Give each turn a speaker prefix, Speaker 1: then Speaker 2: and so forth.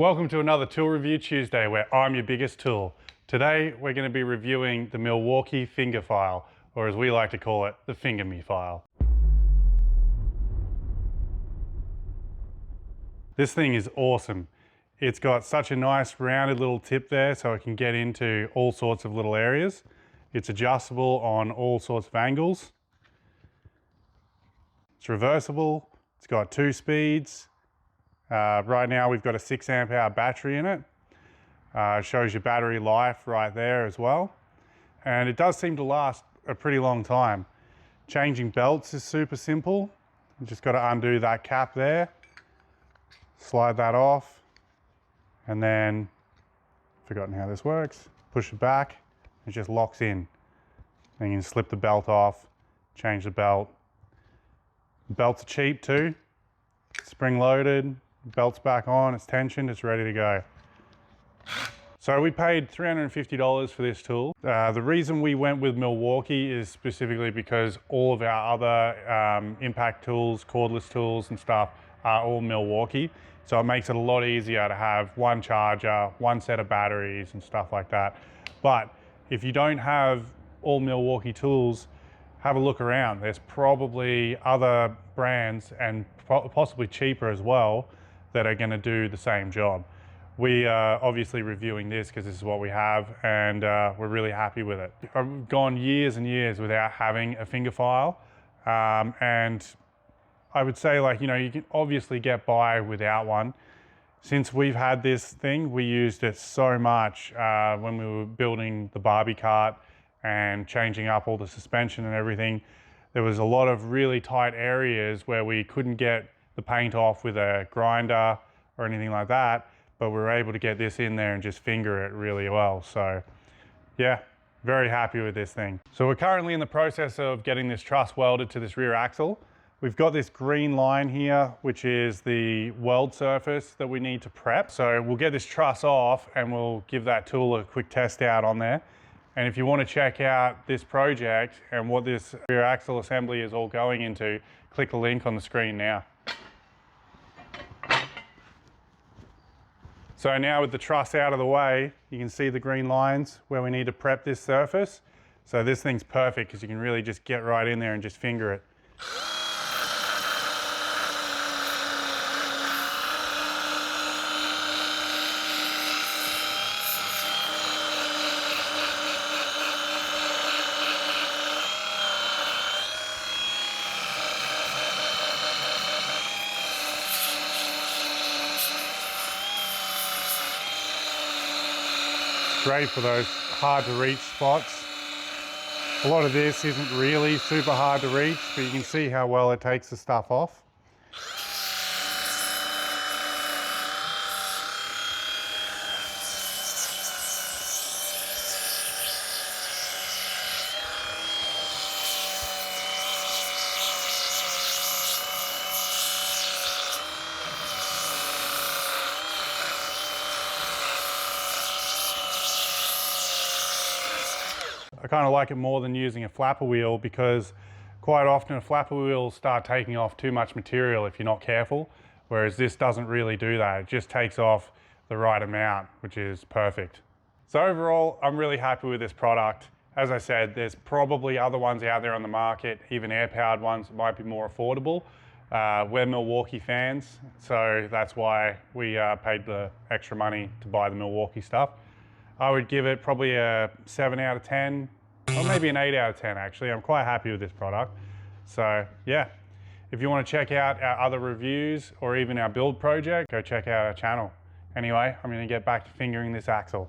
Speaker 1: Welcome to another Tool Review Tuesday where I'm your biggest tool. Today we're going to be reviewing the Milwaukee finger file, or as we like to call it, the finger me file. This thing is awesome. It's got such a nice rounded little tip there so it can get into all sorts of little areas. It's adjustable on all sorts of angles. It's reversible. It's got 2 speeds. Right now we've got a 6 amp hour battery in it. Shows your battery life right there as well. And it does seem to last a pretty long time. Changing belts is super simple. You just got to undo that cap there, slide that off, and then, forgotten how this works, push it back, it just locks in. Then you can slip the belt off, change the belt. The belts are cheap too, spring loaded. Belt's back on, it's tensioned, it's ready to go. So we paid $350 for this tool. The reason we went with Milwaukee is specifically because all of our other impact tools, cordless tools and stuff are all Milwaukee. So it makes it a lot easier to have one charger, one set of batteries and stuff like that. But if you don't have all Milwaukee tools, have a look around. There's probably other brands and possibly cheaper as well that are going to do the same job. We are obviously reviewing this because this is what we have, and we're really happy with it. I've gone years and years without having a finger file, and I would say, like, you know, you can obviously get by without one. Since we've had this thing, we used it so much when we were building the Barbie cart and changing up all the suspension and everything. There was a lot of really tight areas where we couldn't get the paint off with a grinder or anything like that, but we were able to get this in there and just finger it really well. So yeah, very happy with this thing. So we're currently in the process of getting this truss welded to this rear axle. We've got this green line here, which is the weld surface that we need to prep. So we'll get this truss off and we'll give that tool a quick test out on there. And if you want to check out this project and what this rear axle assembly is all going into, click the link on the screen now. So now with the truss out of the way, you can see the green lines where we need to prep this surface. So this thing's perfect because you can really just get right in there and just finger it. Great for those hard to reach spots. A lot of this isn't really super hard to reach, but you can see how well it takes the stuff off. I kind of like it more than using a flapper wheel because quite often a flapper wheel will start taking off too much material if you're not careful, whereas this doesn't really do that. It just takes off the right amount, which is perfect. So overall, I'm really happy with this product. As I said, there's probably other ones out there on the market, even air-powered ones that might be more affordable. We're Milwaukee fans, so that's why we paid the extra money to buy the Milwaukee stuff. I would give it probably a 7 out of 10, or maybe an 8 out of 10 actually. I'm quite happy with this product. So yeah, if you want to check out our other reviews or even our build project, go check out our channel. Anyway, I'm going to get back to fingering this axle.